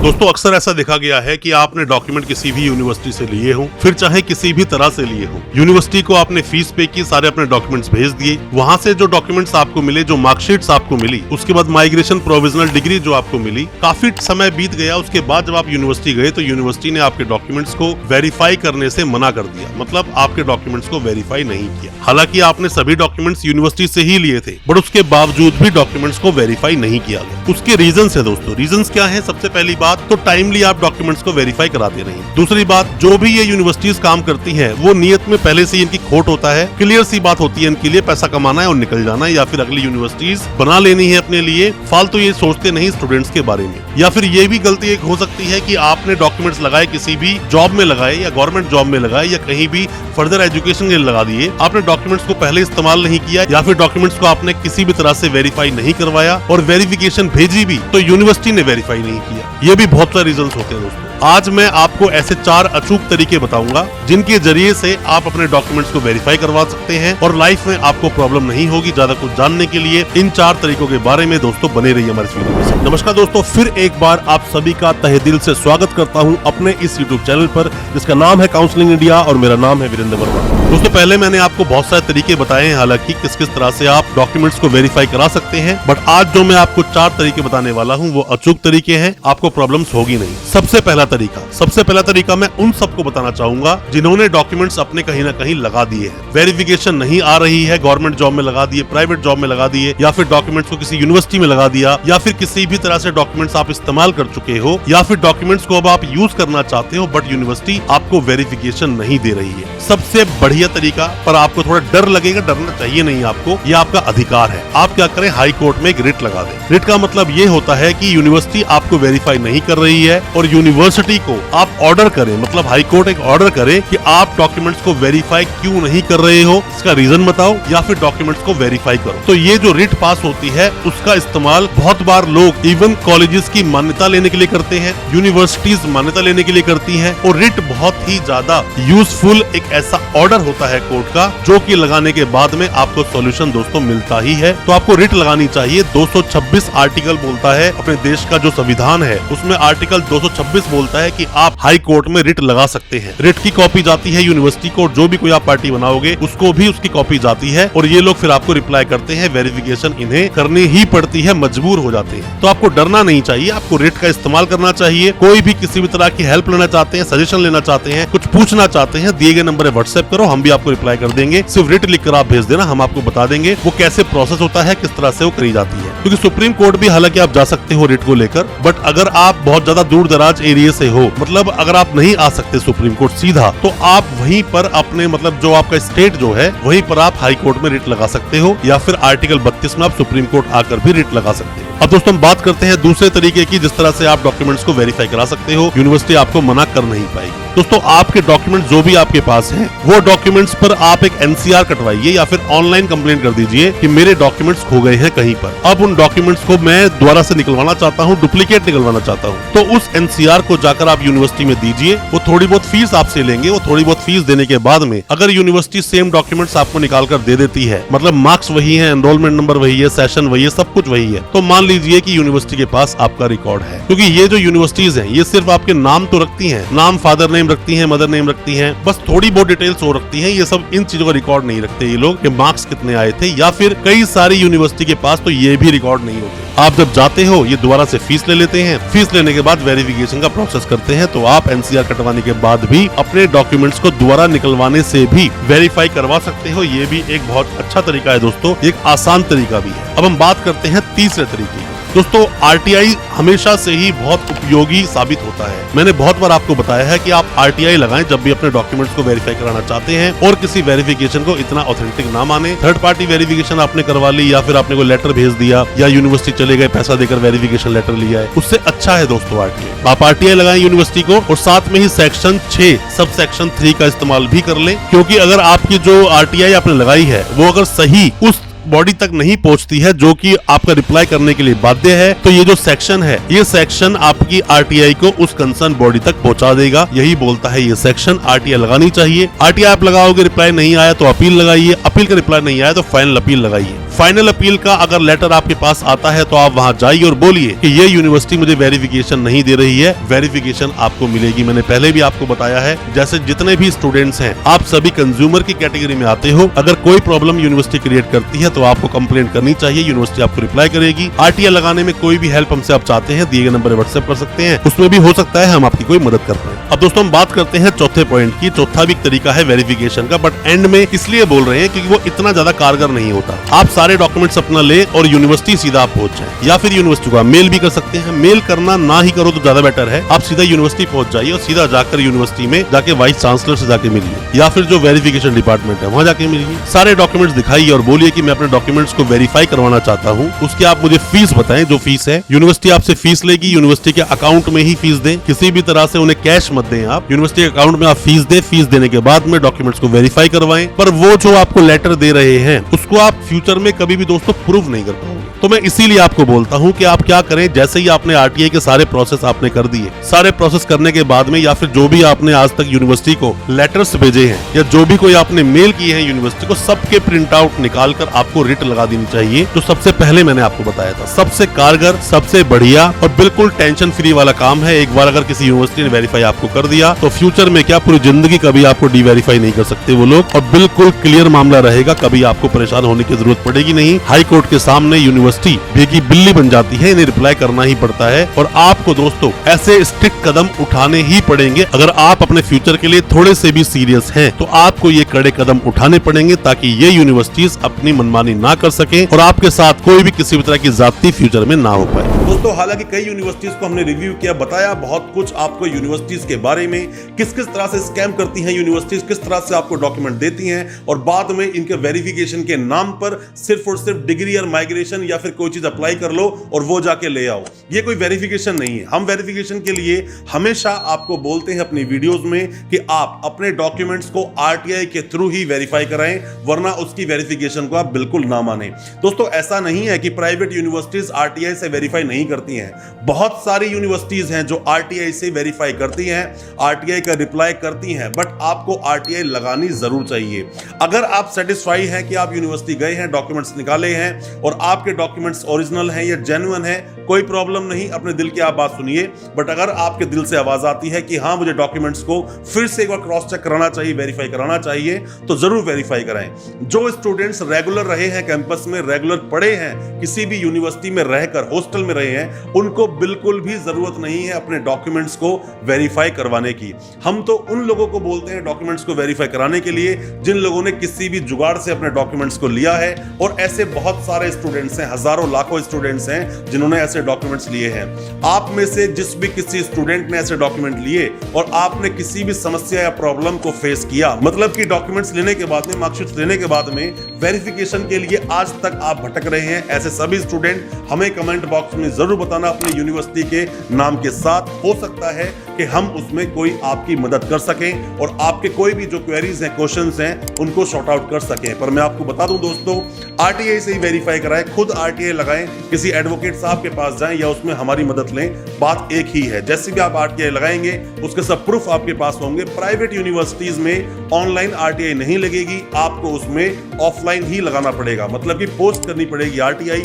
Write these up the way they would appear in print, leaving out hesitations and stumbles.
दोस्तों अक्सर ऐसा देखा गया है कि आपने डॉक्यूमेंट किसी भी यूनिवर्सिटी से लिए हो, फिर चाहे किसी भी तरह से लिए हो, यूनिवर्सिटी को आपने फीस पे की, सारे अपने डॉक्यूमेंट्स भेज दिए, वहां से जो डॉक्यूमेंट्स आपको मिले, जो मार्कशीट्स आपको मिली, उसके बाद माइग्रेशन प्रोविजनल डिग्री जो आपको मिली, काफी समय बीत गया। उसके बाद जब आप यूनिवर्सिटी गए तो यूनिवर्सिटी ने आपके डॉक्यूमेंट्स को वेरीफाई करने से मना कर दिया, मतलब आपके डॉक्यूमेंट्स को वेरीफाई नहीं किया। हालांकि आपने सभी डॉक्यूमेंट्स यूनिवर्सिटी से ही लिए थे, बट उसके बावजूद भी डॉक्यूमेंट्स को वेरीफाई नहीं किया गया। उसके रीजंस है दोस्तों। रीजंस क्या है? सबसे पहली बात तो टाइमली आप डॉक्यूमेंट्स को वेरीफाई कराते नहीं। दूसरी बात, जो भी ये यूनिवर्सिटीज काम करती हैं, वो नियत में पहले से इनकी खोट होता है। क्लियर सी बात होती है इनके लिए पैसा कमाना है और निकल जाना है, या फिर अगली यूनिवर्सिटीज बना लेनी है अपने लिए। फालतू ये सोचते नहीं स्टूडेंट्स के बारे में। या फिर ये भी गलती एक हो सकती है कि आपने डॉक्यूमेंट्स लगाए, किसी भी जॉब में लगाए या गवर्नमेंट जॉब में लगाए या कहीं भी फर्दर एजुकेशन के लिए लगा दिए, आपने डॉक्यूमेंट्स को पहले इस्तेमाल नहीं किया या फिर डॉक्यूमेंट्स को आपने किसी भी तरह से वेरीफाई नहीं करवाया और वेरिफिकेशन भेजी भी तो यूनिवर्सिटी ने वेरीफाई नहीं किया। ये भी बहुत सारे रीजंस होते हैं दोस्तों। आज मैं आपको ऐसे 4 अचूक तरीके बताऊंगा जिनके जरिए से आप अपने डॉक्यूमेंट्स को वेरीफाई करवा सकते हैं और लाइफ में आपको प्रॉब्लम नहीं होगी। ज्यादा कुछ जानने के लिए इन 4 तरीकों के बारे में दोस्तों बने रहिए हमारे इस वीडियो में। नमस्कार दोस्तों, फिर एक बार आप सभी का तहे दिल से स्वागत करता हूं अपने इस यूट्यूब चैनल पर जिसका नाम है काउंसलिंग इंडिया और मेरा नाम है वीरेंद्र वर्मा। दोस्तों पहले मैंने आपको बहुत सारे तरीके बताए हैं, हालांकि किस किस तरह से आप डॉक्यूमेंट्स को वेरीफाई करा सकते हैं, बट आज जो मैं आपको 4 तरीके बताने वाला हूं वो अचूक तरीके हैं, आपको प्रॉब्लम्स होगी नहीं। सबसे पहला तरीका मैं उन सबको बताना चाहूंगा जिन्होंने डॉक्यूमेंट्स अपने कहीं ना कहीं लगा दिए हैं, वेरिफिकेशन नहीं आ रही है, गवर्नमेंट जॉब में लगा दिए, प्राइवेट जॉब में लगा दिए, या फिर डॉक्यूमेंट्स को किसी यूनिवर्सिटी में लगा दिया, या फिर किसी भी तरह से डॉक्यूमेंट्स आप इस्तेमाल कर चुके हो, या फिर डॉक्यूमेंट्स को अब आप यूज करना चाहते हो बट यूनिवर्सिटी आपको वेरिफिकेशन नहीं दे रही है। सबसे बढ़िया तरीका, पर आपको थोड़ा डर लगेगा, डरना चाहिए नहीं आपको, ये आपका अधिकार है। आप क्या करें, हाई कोर्ट में एक रिट लगा दें। रिट का मतलब ये होता है कि यूनिवर्सिटी आपको वेरीफाई नहीं कर रही है और यूनिवर्सिटी को आप ऑर्डर करें, मतलब हाई कोर्ट एक ऑर्डर करे कि आप डॉक्यूमेंट्स को वेरीफाई क्यों नहीं कर रहे हो, इसका रीजन बताओ या फिर डॉक्यूमेंट्स को वेरीफाई करो। तो ये जो रिट पास होती है उसका इस्तेमाल बहुत बार लोग इवन कॉलेजेस की मान्यता लेने के लिए करते हैं, यूनिवर्सिटीज मान्यता लेने के लिए करती हैं, और रिट बहुत ही ज्यादा यूजफुल एक ऐसा ऑर्डर होता है कोर्ट का जो कि लगाने के बाद में आपको सॉल्यूशन दोस्तों मिलता ही है। तो आपको रिट लगानी चाहिए। 226 आर्टिकल बोलता है अपने देश का जो संविधान है, उसमें आर्टिकल 226 बोलता है कि आप हाई कोर्ट में रिट लगा सकते हैं। रिट की कॉपी जाती है यूनिवर्सिटी को, जो भी कोई आप पार्टी बनाओगे उसको भी उसकी कॉपी जाती है और ये लोग फिर आपको रिप्लाई करते हैं। वेरिफिकेशन इन्हें करनी ही पड़ती है, मजबूर हो जाते हैं। तो आपको डरना नहीं चाहिए, आपको रिट का इस्तेमाल करना चाहिए। कोई भी किसी भी तरह की हेल्प लेना चाहते हैं, सजेशन लेना चाहते हैं, कुछ पूछना चाहते हैं, दिए गए नंबर पर व्हाट्सएप करो, हम भी आपको रिप्लाई कर देंगे। सिर्फ रिट लिखकर आप भेज देना, हम आपको बता देंगे वो कैसे प्रोसेस होता है, किस तरह से वो करी जाती है। क्योंकि सुप्रीम कोर्ट भी हालांकि आप जा सकते हो रिट को लेकर, बट अगर आप बहुत ज्यादा दूर दराज एरिया से हो, मतलब अगर आप नहीं आ सकते सुप्रीम कोर्ट सीधा, तो आप वहीं पर अपने मतलब जो आपका स्टेट जो है वहीं पर आप हाई कोर्ट में रिट लगा सकते हो, या फिर आर्टिकल 32 में आप सुप्रीम कोर्ट आकर भी रिट लगा सकते हो। अब दोस्तों हम बात करते हैं दूसरे तरीके की, जिस तरह से आप डॉक्यूमेंट्स को वेरीफाई करा सकते हो, यूनिवर्सिटी आपको मना कर नहीं पाएगी। दोस्तों आपके डॉक्यूमेंट जो भी आपके पास हैं, वो डॉक्यूमेंट्स पर आप एक एनसीआर कटवाइए या फिर ऑनलाइन कंप्लेंट कर दीजिए कि मेरे डॉक्यूमेंट्स खो गए हैं कहीं पर। अब उन डॉक्यूमेंट्स को मैं दोबारा से निकलवाना चाहता हूँ, डुप्लीकेट निकलवाना चाहता हूँ, तो उस एनसीआर को जाकर आप यूनिवर्सिटी में दीजिए। वो थोड़ी बहुत फीस आपसे लेंगे, वो थोड़ी बहुत फीस देने के बाद में अगर यूनिवर्सिटी सेम डॉक्यूमेंट्स आपको निकाल कर दे देती है, मतलब मार्क्स वही है, एनरोलमेंट नंबर वही है, सेशन वही है, सब कुछ वही है, तो मान लीजिए कि यूनिवर्सिटी के पास आपका रिकॉर्ड है। क्योंकि ये जो यूनिवर्सिटीज हैं ये सिर्फ आपके नाम तो रखती हैं, नाम फादर नेम रखती हैं, मदर नेम रखती हैं, बस थोड़ी बहुत डिटेल्स हो रखती हैं। ये सब इन चीजों का रिकॉर्ड नहीं रखते ये लोग कि मार्क्स कितने आए थे, या फिर कई सारी यूनिवर्सिटी के पास तो ये भी रिकॉर्ड नहीं होते। आप जब जाते हो ये दोबारा से फीस ले लेते हैं, फीस लेने के बाद वेरिफिकेशन का प्रोसेस करते हैं, तो आप एनसीआर कटवाने के बाद भी अपने डॉक्यूमेंट्स को दोबारा निकलवाने से भी वेरीफाई करवा सकते हो। ये भी एक बहुत अच्छा तरीका है दोस्तों, एक आसान तरीका भी है। अब हम बात करते हैं तीसरे तरीके की। दोस्तों आरटीआई हमेशा से ही बहुत उपयोगी साबित होता है। मैंने बहुत बार आपको बताया है कि आप आरटीआई लगाएं जब भी अपने डॉक्यूमेंट्स को वेरीफाई कराना चाहते हैं और किसी वेरिफिकेशन को इतना ऑथेंटिक ना माने। थर्ड पार्टी वेरिफिकेशन आपने करवा ली, या फिर आपने कोई लेटर भेज दिया, या यूनिवर्सिटी चले गए पैसा देकर वेरिफिकेशन लेटर लिया है, उससे अच्छा है दोस्तों आरटीआई। आप आरटीआई लगाएं यूनिवर्सिटी को और साथ में ही सेक्शन 6 सब सेक्शन 3 का इस्तेमाल भी कर लें। क्योंकि अगर आपकी जो आरटीआई आपने लगाई है वो अगर सही उस बॉडी तक नहीं पहुंचती है जो कि आपका रिप्लाई करने के लिए बाध्य है, तो ये जो सेक्शन है, ये सेक्शन आपकी आरटीआई को उस कंसर्न बॉडी तक पहुंचा देगा। यही बोलता है ये सेक्शन। आरटीआई लगानी चाहिए। आरटीआई आप लगाओगे, रिप्लाई नहीं आया तो अपील लगाइए, अपील का रिप्लाई नहीं आया तो फाइनल अपील लगाइए। फाइनल अपील का अगर लेटर आपके पास आता है तो आप वहां जाइए और बोलिए कि ये यूनिवर्सिटी मुझे वेरिफिकेशन नहीं दे रही है, वेरिफिकेशन आपको मिलेगी। मैंने पहले भी आपको बताया है, जैसे जितने भी स्टूडेंट्स हैं आप सभी कंज्यूमर की कैटेगरी में आते हो। अगर कोई प्रॉब्लम यूनिवर्सिटी क्रिएट करती है तो आपको कंप्लेंट करनी चाहिए, यूनिवर्सिटी आपको रिप्लाई करेगी। आरटीआई लगाने में कोई भी हेल्प हमसे आप चाहते हैं, दिए गए नंबर पर व्हाट्सएप कर सकते हैं, उसमें भी हो सकता है हम आपकी कोई मदद कर पाए। अब दोस्तों हम बात करते हैं चौथे पॉइंट की। चौथा भी तरीका है वेरिफिकेशन का, बट एंड में इसलिए बोल रहे हैं क्योंकि वो इतना ज्यादा कारगर नहीं होता। आप सारे डॉक्यूमेंट्स अपना ले और यूनिवर्सिटी सीधा आप पहुंच जाए, या फिर यूनिवर्सिटी को आप मेल भी कर सकते हैं। मेल करना ना ही करो तो ज्यादा बेटर है, आप सीधा यूनिवर्सिटी पहुंच जाइए और सीधा जाकर यूनिवर्सिटी में जाके वाइस चांसलर से जाके मिलिए, या फिर जो वेरिफिकेशन डिपार्टमेंट है वहां जाके मिलिए। सारे डॉक्यूमेंट्स दिखाइए और बोलिए कि मैं अपने डॉक्यूमेंट्स को वेरीफाई करवाना चाहता हूँ। उसके आप मुझे फीस बताएं, जो फीस है। यूनिवर्सिटी आपसे फीस लेगी, यूनिवर्सिटी के अकाउंट में ही फीस दें, किसी भी तरह से उन्हें कैश मत दें। आप यूनिवर्सिटी के अकाउंट में आप फीस दें, फीस देने के बाद में डॉक्यूमेंट्स को वेरीफाई करवाएं। पर वो जो आपको लेटर दे रहे हैं उसको आप फ्यूचर में कभी भी दोस्तों प्रूव नहीं कर पाओगे। तो मैं इसीलिए आपको बोलता हूं कि आप क्या करें, जैसे ही आपने आरटीआई के सारे प्रोसेस आपने कर दिए, सारे प्रोसेस करने के बाद में, या फिर जो भी आपने आज तक यूनिवर्सिटी को लेटर्स भेजे हैं या जो भी कोई आपने मेल किए हैं यूनिवर्सिटी को, सबके प्रिंट आउट निकालकर आपको रिट लगा देनी चाहिए। जो सबसे पहले मैंने आपको बताया था, सबसे कारगर, सबसे बढ़िया और बिल्कुल टेंशन फ्री वाला काम है। एक बार अगर किसी यूनिवर्सिटी ने वेरीफाई आपको कर दिया तो फ्यूचर में क्या पूरी जिंदगी कभी आपको डीवेरीफाई नहीं कर सकते वो लोग, और बिल्कुल क्लियर मामला रहेगा, कभी आपको परेशान होने की जरूरत पड़ेगी नहीं। हाई कोर्ट के सामने यूनिवर्सिटी बेगी बिल्ली बन जाती है, इन्हें रिप्लाई करना ही पड़ता है। और आपको दोस्तों ऐसे स्ट्रिक्ट कदम उठाने ही पड़ेंगे। अगर आप अपने फ्यूचर के लिए थोड़े से भी सीरियस हैं तो आपको ये कड़े कदम उठाने पड़ेंगे, ताकि ये यूनिवर्सिटीज अपनी मनमानी ना कर सके और आपके साथ कोई भी किसी भी तरह की जाती फ्यूचर में ना हो पाए। दोस्तों हालांकि कई यूनिवर्सिटीज को हमने रिव्यू किया, बताया बहुत कुछ आपको यूनिवर्सिटीज के बारे में, किस किस तरह से स्कैम करती हैं यूनिवर्सिटीज, किस तरह से आपको डॉक्यूमेंट देती हैं और बाद में इनके वेरिफिकेशन के नाम पर सिर्फ और सिर्फ डिग्री और माइग्रेशन या फिर कोई चीज अप्लाई कर लो और वो जाके ले आओ। ये कोई वेरिफिकेशन नहीं है। हम वेरिफिकेशन के लिए हमेशा आपको बोलते हैं अपनी वीडियोस में कि आप अपने डॉक्यूमेंट्स को आरटीआई के थ्रू ही वेरीफाई कराएं, वरना उसकी वेरिफिकेशन को आप बिल्कुल ना माने। दोस्तों ऐसा नहीं है कि प्राइवेट यूनिवर्सिटीज आरटीआई से वेरीफाई नहीं करती हैं। बहुत सारी यूनिवर्सिटीज हैं जो आरटीआई से वेरीफाई करती हैं, आरटीआई का रिप्लाई करती हैं, बट आपको आरटीआई लगानी जरूर चाहिए। अगर आप सेटिस्फाई हैं कि आप यूनिवर्सिटी गए हैं, डॉक्यूमेंट्स निकाले हैं और आपके डॉक्यूमेंट्स ओरिजिनल हैं या जेन्युइन है, कोई प्रॉब्लम नहीं, अपने दिल की आप बात सुनिए। बट अगर आपके दिल से आवाज आती है कि हाँ मुझे डॉक्यूमेंट्स को फिर से एक बार क्रॉस चेक कराना चाहिए, वेरीफाई कराना चाहिए, तो जरूर वेरीफाई कराएं। जो स्टूडेंट्स रेगुलर रहे हैं कैंपस में, रेगुलर पढ़े हैं, किसी भी यूनिवर्सिटी में रहकर हॉस्टल में रहे हैं, उनको बिल्कुल भी जरूरत नहीं है अपने डॉक्यूमेंट्स को वेरीफाई करवाने की। हम तो उन लोगों को बोलते हैं डॉक्यूमेंट्स को वेरीफाई कराने के लिए जिन लोगों ने किसी भी जुगाड़ से अपने डॉक्यूमेंट्स को लिया है, और ऐसे बहुत सारे स्टूडेंट्स हैं, हजारों लाखों स्टूडेंट्स हैं जिन्होंने ऐसे डॉक्यूमेंट्स लिए हैं। आप में से जिस भी किसी स्टूडेंट ने ऐसे डॉक्यूमेंट लिए और आपने किसी भी समस्या या प्रॉब्लम को फेस किया, मतलब कि डॉक्यूमेंट्स लेने के बाद में, मार्कशीट लेने के बाद में वेरिफिकेशन के लिए आज तक आप भटक रहे हैं, ऐसे सभी स्टूडेंट हमें कमेंट बॉक्स में जरूर बताना अपनी यूनिवर्सिटी के नाम के साथ। हो सकता है कि हम उसमें कोई आपकी मदद कर सकें और आपके कोई भी जो क्वेरीज हैं, क्वेश्चंस हैं, उनको सॉर्ट आउट कर सकें। पर मैं आपको बता दूं दोस्तों, आरटीआई से ही वेरीफाई कराएं, खुद आरटीआई लगाएं, किसी एडवोकेट साहब के पास जाएं या उसमें हमारी मदद लें, बात एक ही है। जैसे भी आप आरटीआई लगाएंगे उसके सब प्रूफ आपके पास होंगे। प्राइवेट यूनिवर्सिटीज में ऑनलाइन आरटीआई नहीं लगेगी, आपको उसमें ऑफलाइन ही लगाना पड़ेगा, मतलब कि पोस्ट करनी पड़ेगी आरटीआई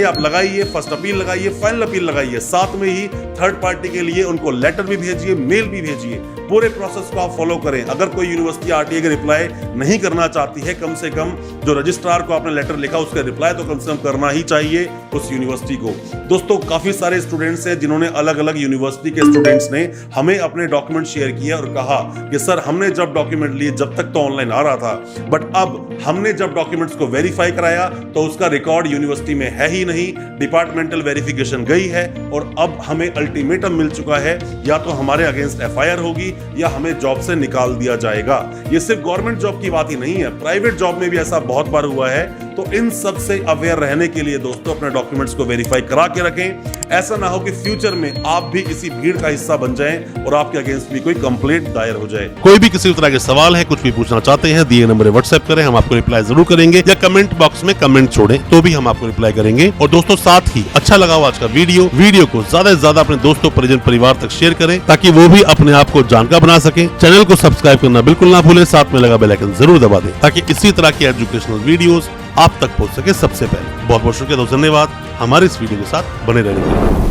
आप लगाइए, फर्स्ट अपील लगाइए, फाइनल अपील लगाइए, साथ में ही थर्ड पार्टी के लिए उनको लेटर भी भेजिए, मेल भी भेजिए। पूरे प्रोसेस को आप फॉलो करें। अगर कोई यूनिवर्सिटी आरटीआई का रिप्लाई नहीं करना चाहती है, कम से कम जो रजिस्ट्रार को आपने लेटर लिखा उसका रिप्लाई तो कम से कम करना ही चाहिए उस यूनिवर्सिटी को। दोस्तों काफी सारे स्टूडेंट्स हैं जिन्होंने अलग अलग यूनिवर्सिटी के स्टूडेंट्स ने हमें अपने डॉक्यूमेंट शेयर किया और कहा कि सर हमने जब डॉक्यूमेंट लिए, जब तक तो ऑनलाइन आ रहा था, बट अब हमने जब डॉक्यूमेंट्स को वेरीफाई कराया तो उसका रिकॉर्ड यूनिवर्सिटी में है ही नहीं, डिपार्टमेंटल वेरिफिकेशन गई है और अब हमें अल्टीमेटम मिल चुका है, या तो हमारे अगेंस्ट एफआईआर होगी या हमें जॉब से निकाल दिया जाएगा। ये सिर्फ गवर्नमेंट जॉब की बात ही नहीं है, प्राइवेट जॉब में भी ऐसा बहुत बार हुआ है। तो इन सब से अवेयर रहने के लिए दोस्तों अपने डॉक्यूमेंट्स को वेरीफाई करा के रखें। ऐसा ना हो कि फ्यूचर में आप भी इसी भीड़ का हिस्सा बन जाएं और आपके अगेंस्ट भी कोई कंप्लेंट दायर हो जाए। कोई भी किसी तरह के सवाल है, कुछ भी पूछना चाहते हैं, दिए नंबर व्हाट्सएप करें, हम आपको रिप्लाई जरूर करेंगे, या कमेंट बॉक्स में कमेंट छोड़ें तो भी हम आपको रिप्लाई करेंगे। और दोस्तों साथ ही अच्छा लगा हो आज का वीडियो को ज्यादा से ज्यादा अपने दोस्तों, परिजन, परिवार तक शेयर करें ताकि वो भी अपने आप को जानकार बना सके। चैनल को सब्सक्राइब करना बिल्कुल ना भूलें, साथ में लगा बेल आइकन जरूर दबा दें ताकि इसी तरह की एजुकेशनल वीडियोस आप तक पहुंच सके सबसे पहले। बहुत बहुत शुक्रिया, धन्यवाद हमारे इस वीडियो के साथ बने रहने के लिए।